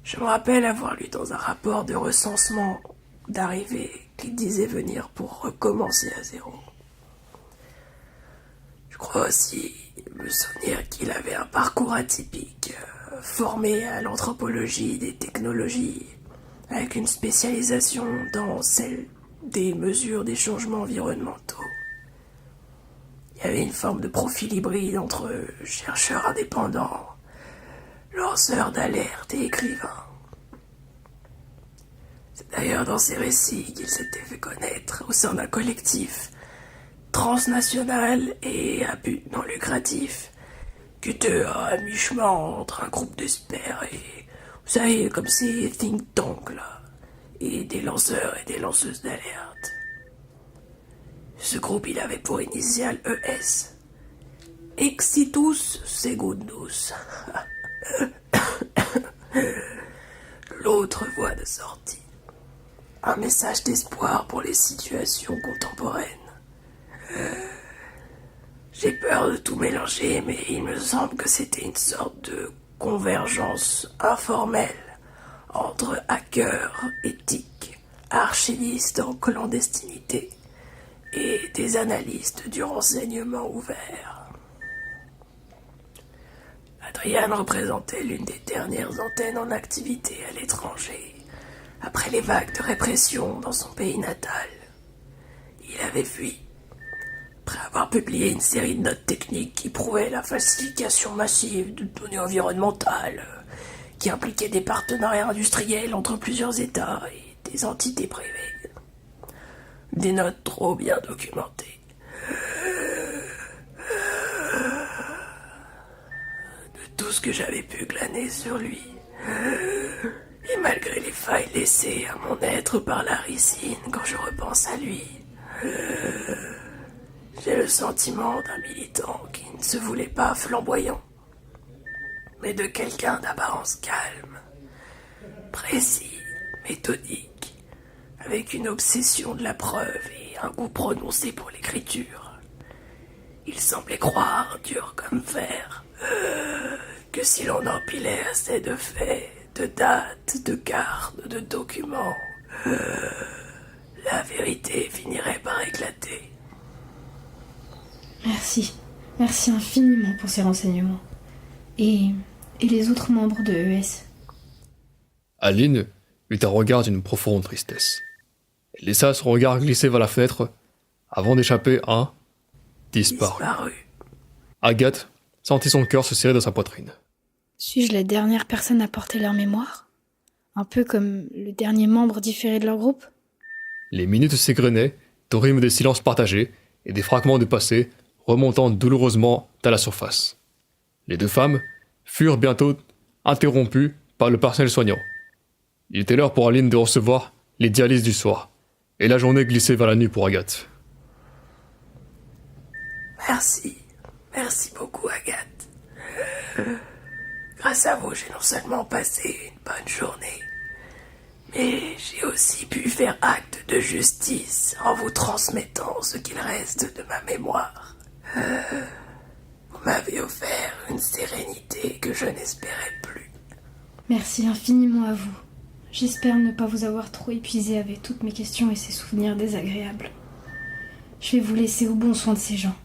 Je me rappelle avoir lu dans un rapport de recensement d'arrivée qu'il disait venir pour recommencer à zéro. Je crois aussi me souvenir qu'il avait un parcours atypique, formé à l'anthropologie des technologies, avec une spécialisation dans celle des mesures des changements environnementaux. Il y avait une forme de profil hybride entre chercheur indépendant, lanceur d'alerte et écrivain. C'est d'ailleurs dans ses récits qu'il s'était fait connaître au sein d'un collectif transnational et à but non lucratif, qui était à mi-chemin entre un groupe d'experts et, vous savez, comme ces think tanks là, et des lanceurs et des lanceuses d'alerte. Ce groupe, il avait pour initiale ES. Exitus Secundus. L'autre voie de sortie. Un message d'espoir pour les situations contemporaines. J'ai peur de tout mélanger, mais il me semble que c'était une sorte de convergence informelle entre hackers éthiques, archivistes en clandestinité et des analystes du renseignement ouvert. Adrian représentait l'une des dernières antennes en activité à l'étranger, après les vagues de répression dans son pays natal. Il avait fui, après avoir publié une série de notes techniques qui prouvaient la falsification massive de données environnementales, qui impliquaient des partenariats industriels entre plusieurs États et des entités privées. Des notes trop bien documentées. De tout ce que j'avais pu glaner sur lui. Et malgré les failles laissées à mon être par la ricine quand je repense à lui, j'ai le sentiment d'un militant qui ne se voulait pas flamboyant, mais de quelqu'un d'apparence calme, précis, méthodique, avec une obsession de la preuve et un goût prononcé pour l'écriture. Il semblait croire, dur comme fer, que si l'on empilait assez de faits, de dates, de cartes, de documents, la vérité finirait par éclater. Merci. Merci infiniment pour ces renseignements. Et les autres membres de ES? Aline eut un regard d'une profonde tristesse. Elle laissa son regard glisser vers la fenêtre avant d'échapper à un disparu. Agathe sentit son cœur se serrer dans sa poitrine. Suis-je la dernière personne à porter leur mémoire? Un peu comme le dernier membre différé de leur groupe? Les minutes s'égrenaient au rythme des silences partagés et des fragments de passé remontant douloureusement à la surface. Les deux femmes furent bientôt interrompues par le personnel soignant. Il était l'heure pour Aline de recevoir les dialyses du soir, et la journée glissait vers la nuit pour Agathe. Merci beaucoup Agathe. Grâce à vous, j'ai non seulement passé une bonne journée, mais j'ai aussi pu faire acte de justice en vous transmettant ce qu'il reste de ma mémoire. Vous m'avez offert une sérénité que je n'espérais plus. Merci infiniment à vous. J'espère ne pas vous avoir trop épuisé avec toutes mes questions et ces souvenirs désagréables. Je vais vous laisser au bon soin de ces gens.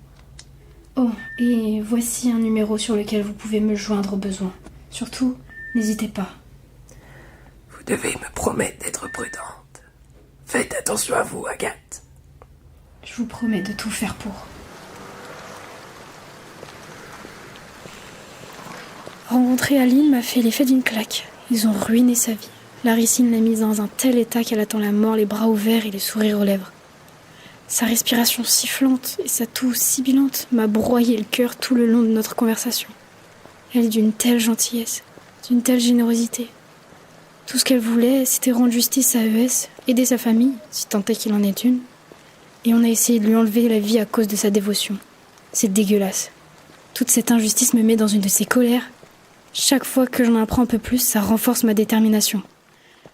Oh, et voici un numéro sur lequel vous pouvez me joindre au besoin. Surtout, n'hésitez pas. Vous devez me promettre d'être prudente. Faites attention à vous, Agathe. Je vous promets de tout faire pour. Rencontrer Aline m'a fait l'effet d'une claque. Ils ont ruiné sa vie. Larissine l'a mise dans un tel état qu'elle attend la mort, les bras ouverts et le sourire aux lèvres. Sa respiration sifflante et sa toux sibilante m'a broyé le cœur tout le long de notre conversation. Elle est d'une telle gentillesse, d'une telle générosité. Tout ce qu'elle voulait, c'était rendre justice à ES, aider sa famille, si tant est qu'il en ait une. Et on a essayé de lui enlever la vie à cause de sa dévotion. C'est dégueulasse. Toute cette injustice me met dans une de ces colères. Chaque fois que j'en apprends un peu plus, ça renforce ma détermination.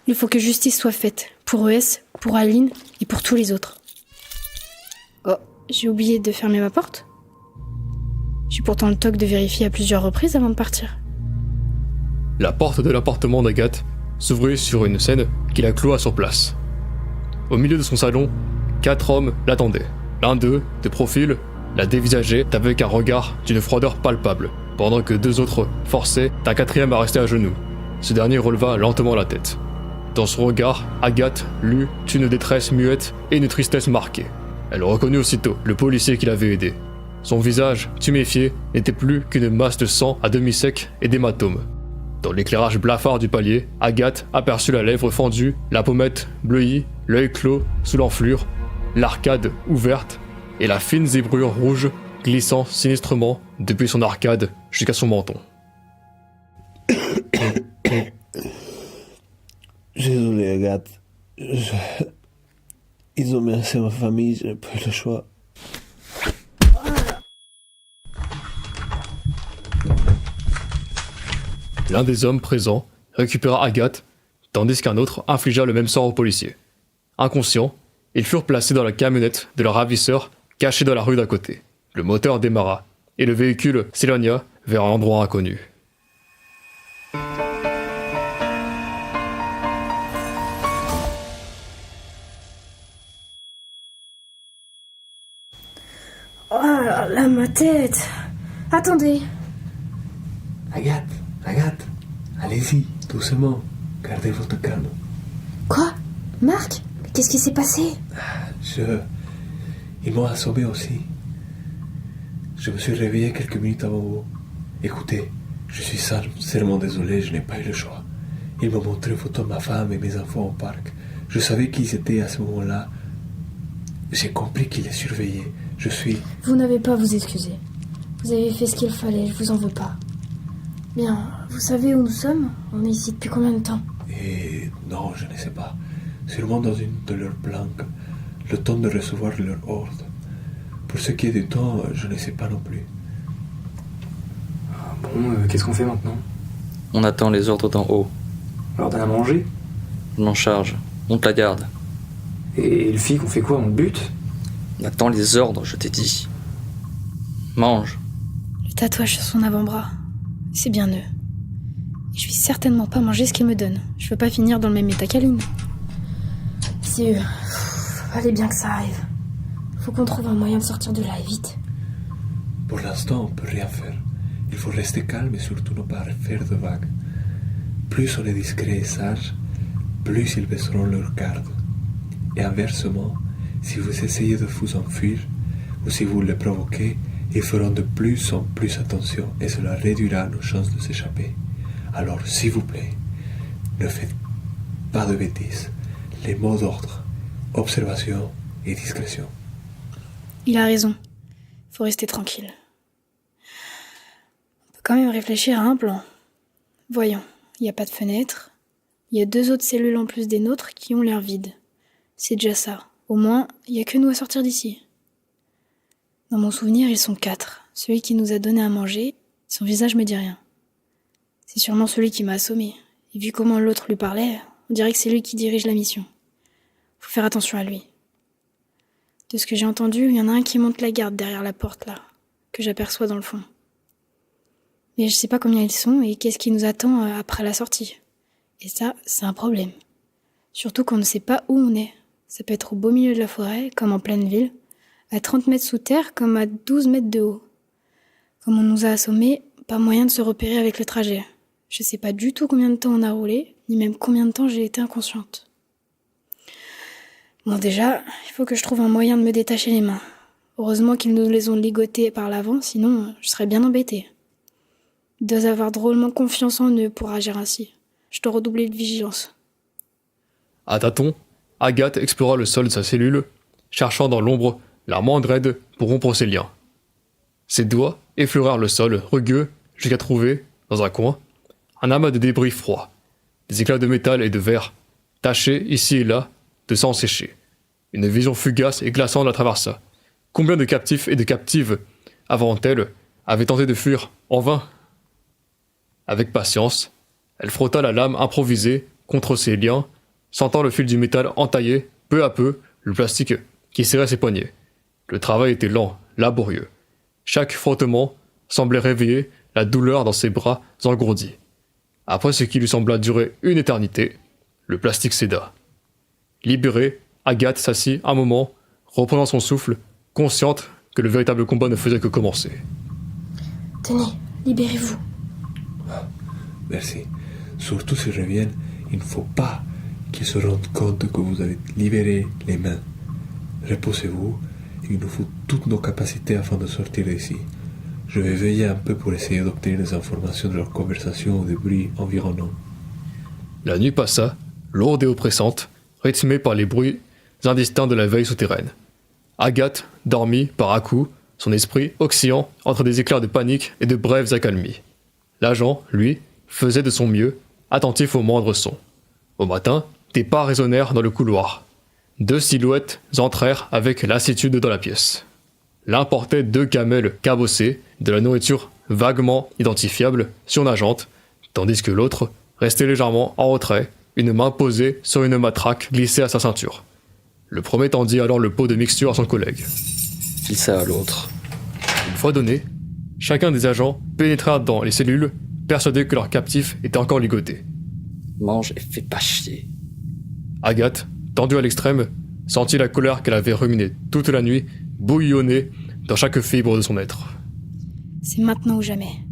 Il faut que justice soit faite, pour ES, pour Aline et pour tous les autres. Oh, j'ai oublié de fermer ma porte. J'ai pourtant le toc de vérifier à plusieurs reprises avant de partir. La porte de l'appartement d'Agathe s'ouvrit sur une scène qui la cloua sur place. Au milieu de son salon, 4 hommes l'attendaient. L'un d'eux, de profil, la dévisageait avec un regard d'une froideur palpable, pendant que 2 autres forçaient un 4e à rester à genoux. Ce dernier releva lentement la tête. Dans son regard, Agathe lut une détresse muette et une tristesse marquée. Elle reconnut aussitôt le policier qui l'avait aidé. Son visage, tuméfié, n'était plus qu'une masse de sang à demi sec et d'hématomes. Dans l'éclairage blafard du palier, Agathe aperçut la lèvre fendue, la pommette bleuie, l'œil clos sous l'enflure, l'arcade ouverte et la fine zébrure rouge glissant sinistrement depuis son arcade jusqu'à son menton. Désolé, Agathe. Ils ont menacé ma famille, je n'ai pas eu le choix. L'un des hommes présents récupéra Agathe, tandis qu'un autre infligea le même sort aux policiers. Inconscients, ils furent placés dans la camionnette de leur ravisseur cachée dans la rue d'à côté. Le moteur démarra, et le véhicule s'éloigna vers un endroit inconnu. Oh là là, ma tête. Attendez. Agathe, allez-y, doucement, gardez votre calme. Quoi? Marc? Qu'est-ce qui s'est passé? Ils m'ont assommé aussi. Je me suis réveillé quelques minutes avant vous. Écoutez, je suis sincèrement désolé, je n'ai pas eu le choix. Ils m'ont montré une photo de ma femme et mes enfants au parc. Je savais qui ils étaient à ce moment-là. J'ai compris qu'ils les surveillaient. Vous n'avez pas à vous excuser. Vous avez fait ce qu'il fallait, je vous en veux pas. Bien, vous savez où nous sommes? On est ici depuis combien de temps? Et non, je ne sais pas. Sûrement dans une de leurs planques. Le temps de recevoir leur ordre. Pour ce qui est du temps, je ne sais pas non plus. Bon, qu'est-ce qu'on fait maintenant? On attend les ordres d'en haut. Alors donne à manger? Je m'en charge. On te la garde. Et le flic, on fait quoi? On le bute? On attend les ordres, je t'ai dit. Mange. Le tatouage sur son avant-bras, c'est bien eux. Et je vais certainement pas manger ce qu'ils me donnent. Je veux pas finir dans le même état qu'Aline. C'est eux. Fallait bien que ça arrive. Faut qu'on trouve un moyen de sortir de là, et vite. Pour l'instant, on peut rien faire. Il faut rester calme et surtout ne pas faire de vagues. Plus on est discret et sage, plus ils baisseront leur garde. Et inversement, si vous essayez de vous enfuir, ou si vous les provoquez, ils feront de plus en plus attention et cela réduira nos chances de s'échapper. Alors, s'il vous plaît, ne faites pas de bêtises. Les mots d'ordre, observation et discrétion. Il a raison. Faut rester tranquille. On peut quand même réfléchir à un plan. Voyons, il n'y a pas de fenêtre. Il y a 2 autres cellules en plus des nôtres qui ont l'air vides. C'est déjà ça. Au moins, il n'y a que nous à sortir d'ici. Dans mon souvenir, ils sont 4. Celui qui nous a donné à manger, son visage me dit rien. C'est sûrement celui qui m'a assommé. Et vu comment l'autre lui parlait, on dirait que c'est lui qui dirige la mission. Faut faire attention à lui. De ce que j'ai entendu, il y en a un qui monte la garde derrière la porte là, que j'aperçois dans le fond. Mais je sais pas combien ils sont et qu'est-ce qui nous attend après la sortie. Et ça, c'est un problème. Surtout qu'on ne sait pas où on est. Ça peut être au beau milieu de la forêt, comme en pleine ville, à 30 mètres sous terre, comme à 12 mètres de haut. Comme on nous a assommés, pas moyen de se repérer avec le trajet. Je sais pas du tout combien de temps on a roulé, ni même combien de temps j'ai été inconsciente. Bon, déjà, il faut que je trouve un moyen de me détacher les mains. Heureusement qu'ils nous les ont ligotées par l'avant, sinon je serais bien embêtée. Ils doivent avoir drôlement confiance en eux pour agir ainsi. Je dois redoubler de vigilance. À tâtons, Agathe explora le sol de sa cellule, cherchant dans l'ombre la moindre aide pour rompre ses liens. Ses doigts effleurèrent le sol rugueux jusqu'à trouver, dans un coin, un amas de débris froids, des éclats de métal et de verre, tachés ici et là de sang séché. Une vision fugace et glaçante la traversa. Combien de captifs et de captives, avant elle, avaient tenté de fuir en vain? Avec patience, elle frotta la lame improvisée contre ses liens, sentant le fil du métal entailler, peu à peu, le plastique qui serrait ses poignets. Le travail était lent, laborieux. Chaque frottement semblait réveiller la douleur dans ses bras engourdis. Après ce qui lui sembla durer une éternité, le plastique céda. Libérée, Agathe s'assit un moment, reprenant son souffle, consciente que le véritable combat ne faisait que commencer. Tenez, libérez-vous. Merci. Surtout s'ils reviennent, il ne faut pas qu'ils se rendent compte que vous avez libéré les mains. Reposez-vous, il nous faut toutes nos capacités afin de sortir d'ici. Je vais veiller un peu pour essayer d'obtenir des informations de leur conversation ou des bruits environnants. La nuit passa, lourde et oppressante, rythmée par les bruits indistincts de la veille souterraine. Agathe dormit par à-coups, son esprit oscillant entre des éclairs de panique et de brèves accalmies. L'agent, lui, faisait de son mieux, attentif aux moindres sons. Au matin, des pas résonnèrent dans le couloir. 2 silhouettes entrèrent avec lassitude dans la pièce. L'un portait 2 camels cabossés, de la nourriture vaguement identifiable, surnageante, tandis que l'autre restait légèrement en retrait, une main posée sur une matraque glissée à sa ceinture. Le premier tendit alors le pot de mixture à son collègue. File ça à l'autre. Une fois donné, chacun des agents pénétra dans les cellules, persuadés que leur captif était encore ligoté. Mange et fais pas chier. Agathe, tendue à l'extrême, sentit la colère qu'elle avait ruminée toute la nuit bouillonner dans chaque fibre de son être. C'est maintenant ou jamais.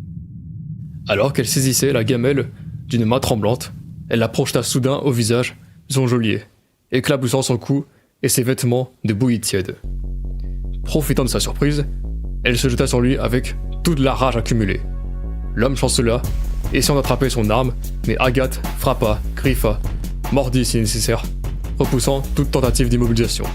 Alors qu'elle saisissait la gamelle d'une main tremblante, elle la projeta soudain au visage de son geôlier, éclaboussant son cou et ses vêtements de bouillie tiède. Profitant de sa surprise, elle se jeta sur lui avec toute la rage accumulée. L'homme chancela, essayant d'attraper son arme, mais Agathe frappa, griffa, mordit si nécessaire, repoussant toute tentative d'immobilisation.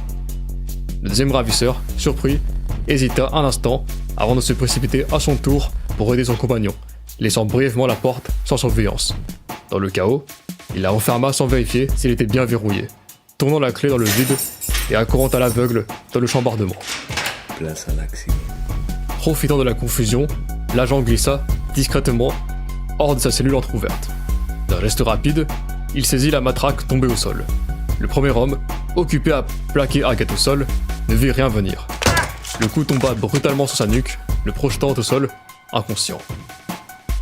Le deuxième ravisseur, surpris, hésita un instant avant de se précipiter à son tour pour aider son compagnon, laissant brièvement la porte sans surveillance. Dans le chaos, il la referma sans vérifier s'il était bien verrouillé, tournant la clé dans le vide et accourant à l'aveugle dans le chambardement. Place à l'accident. Profitant de la confusion, l'agent glissa discrètement hors de sa cellule entrouverte. D'un geste rapide, il saisit la matraque tombée au sol. Le premier homme, occupé à plaquer Agathe au sol, ne vit rien venir. Le coup tomba brutalement sur sa nuque, le projetant au sol, inconscient.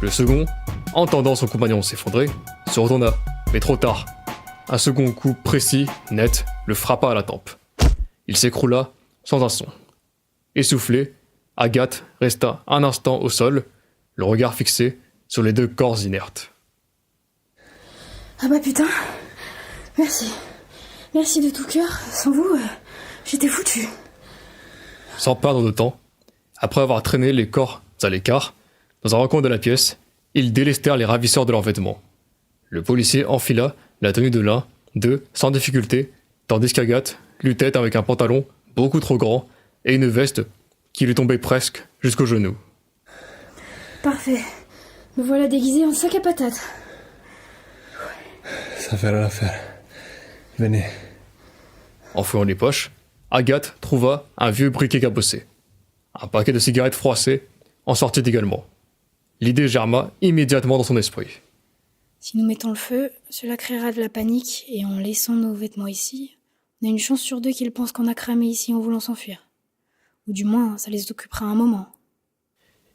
Le second, entendant son compagnon s'effondrer, se retourna, mais trop tard. Un second coup précis, net, le frappa à la tempe. Il s'écroula sans un son. Essoufflée, Agathe resta un instant au sol, le regard fixé sur les 2 corps inertes. Ah bah putain, merci. Merci de tout cœur. Sans vous, j'étais foutu. Sans perdre de temps, après avoir traîné les corps à l'écart, dans un recoin de la pièce, ils délestèrent les ravisseurs de leurs vêtements. Le policier enfila la tenue de l'un, d'eux, sans difficulté, tandis qu'Agathe luttait avec un pantalon beaucoup trop grand et une veste qui lui tombait presque jusqu'aux genoux. Parfait. Me voilà déguisée en sac à patates. Ça fera l'affaire. Venez. En fouillant les poches, Agathe trouva un vieux briquet cabossé. Un paquet de cigarettes froissées en sortit également. L'idée germa immédiatement dans son esprit. Si nous mettons le feu, cela créera de la panique et en laissant nos vêtements ici, on a une chance sur 2 qu'ils pensent qu'on a cramé ici en voulant s'enfuir. Ou du moins, ça les occupera un moment.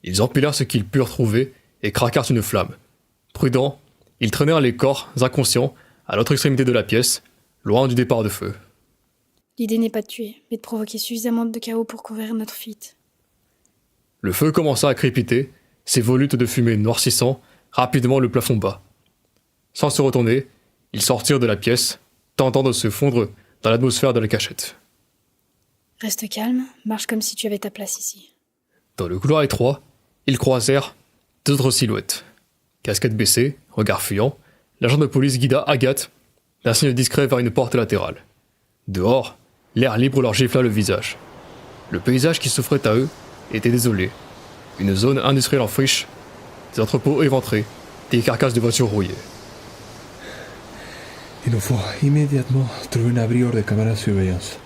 Ils empilèrent ce qu'ils purent trouver et craquèrent une flamme. Prudents, ils traînèrent les corps inconscients à l'autre extrémité de la pièce, loin du départ de feu. L'idée n'est pas de tuer, mais de provoquer suffisamment de chaos pour couvrir notre fuite. Le feu commença à crépiter, ses volutes de fumée noircissant rapidement le plafond bas. Sans se retourner, ils sortirent de la pièce, tentant de se fondre dans l'atmosphère de la cachette. Reste calme, marche comme si tu avais ta place ici. Dans le couloir étroit, ils croisèrent d'autres silhouettes. Casquette baissée, regard fuyant, l'agent de police guida Agathe d'un signe discret vers une porte latérale. Dehors, l'air libre leur gifla le visage. Le paysage qui s'offrait à eux était désolé. Une zone industrielle en friche, des entrepôts éventrés, des carcasses de voitures rouillées. Il nous faut immédiatement trouver un abri hors des caméras de surveillance.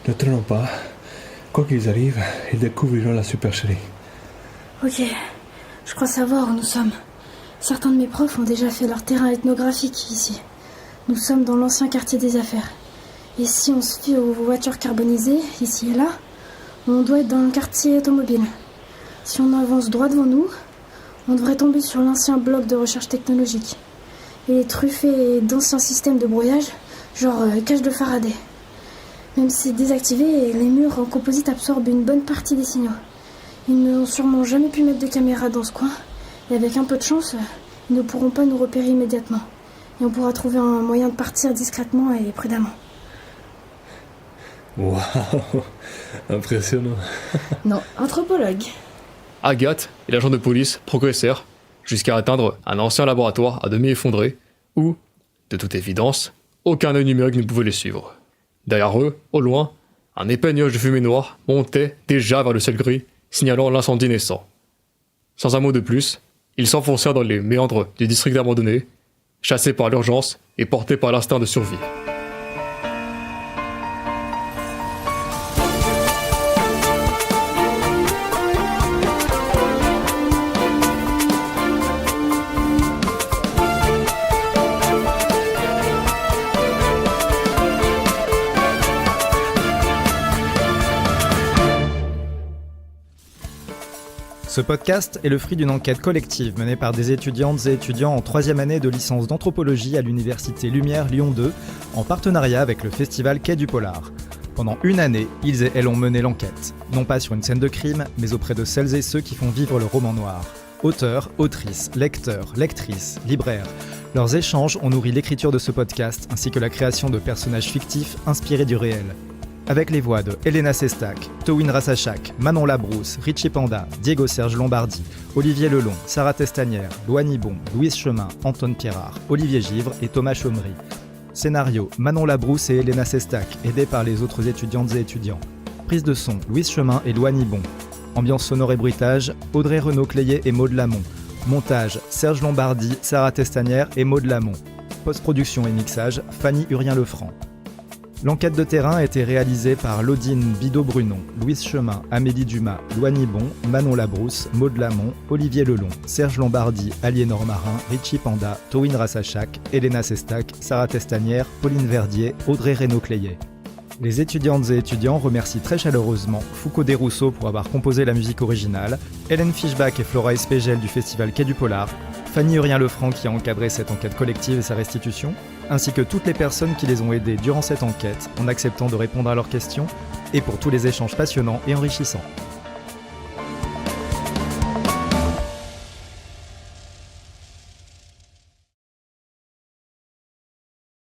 Ne traînons pas. Quoi qu'ils arrivent, ils découvriront la supercherie. Ok, je crois savoir où nous sommes. Certains de mes profs ont déjà fait leur terrain ethnographique ici. Nous sommes dans l'ancien quartier des affaires. Et si on se fie aux voitures carbonisées, ici et là, on doit être dans le quartier automobile. Si on avance droit devant nous, on devrait tomber sur l'ancien bloc de recherche technologique. Il est truffé d'anciens systèmes de brouillage, genre cage de Faraday. Même si c'est désactivé, les murs en composite absorbent une bonne partie des signaux. Ils n'ont sûrement jamais pu mettre de caméra dans ce coin, et avec un peu de chance, ils ne pourront pas nous repérer immédiatement. Et on pourra trouver un moyen de partir discrètement et prudemment. Waouh, impressionnant. Non, anthropologue. Agathe et l'agent de police progressèrent jusqu'à atteindre un ancien laboratoire à demi effondré où, de toute évidence, aucun œil numérique ne pouvait les suivre. Derrière eux, au loin, un épais nuage de fumée noire montait déjà vers le ciel gris, signalant l'incendie naissant. Sans un mot de plus, ils s'enfoncèrent dans les méandres du district abandonné, chassés par l'urgence et portés par l'instinct de survie. Ce podcast est le fruit d'une enquête collective menée par des étudiantes et étudiants en 3e année de licence d'anthropologie à l'université Lumière Lyon 2, en partenariat avec le festival Quai du Polar. Pendant une année, ils et elles ont mené l'enquête, non pas sur une scène de crime, mais auprès de celles et ceux qui font vivre le roman noir. Auteurs, autrices, lecteurs, lectrices, libraires. Leurs échanges ont nourri l'écriture de ce podcast, ainsi que la création de personnages fictifs inspirés du réel. Avec les voix de Elena Sestak, Towin Rassachak, Manon Labrousse, Richie Panda, Diego Serge Lombardi, Olivier Lelon, Sarah Testanière, Loanie Bon, Louise Chemin, Antoine Pierrard, Olivier Givre et Thomas Chaumery. Scénario, Manon Labrousse et Elena Sestak, aidés par les autres étudiantes et étudiants. Prise de son, Louise Chemin et Loanie Bon. Ambiance sonore et bruitage, Audrey Renaud-Cléier et Maud Lamont. Montage, Serge Lombardi, Sarah Testanière et Maud Lamont. Post-production et mixage, Fanny Urien-Lefranc. L'enquête de terrain a été réalisée par Laudine Bidot-Brunon, Louise Chemin, Amélie Dumas, Loanie Bon, Manon Labrousse, Maud Lamont, Olivier Lelon, Serge Lombardi, Aliénor Marin, Richie Panda, Towin Rassachak, Elena Sestak, Sarah Testanière, Pauline Verdier, Audrey Renaud-Cléier. Les étudiantes et étudiants remercient très chaleureusement Foucault Desrousseaux pour avoir composé la musique originale, Hélène Fischbach et Flora Espégel du festival Quai du Polar, Fanny Urien-Lefranc qui a encadré cette enquête collective et sa restitution, ainsi que toutes les personnes qui les ont aidés durant cette enquête en acceptant de répondre à leurs questions, et pour tous les échanges passionnants et enrichissants.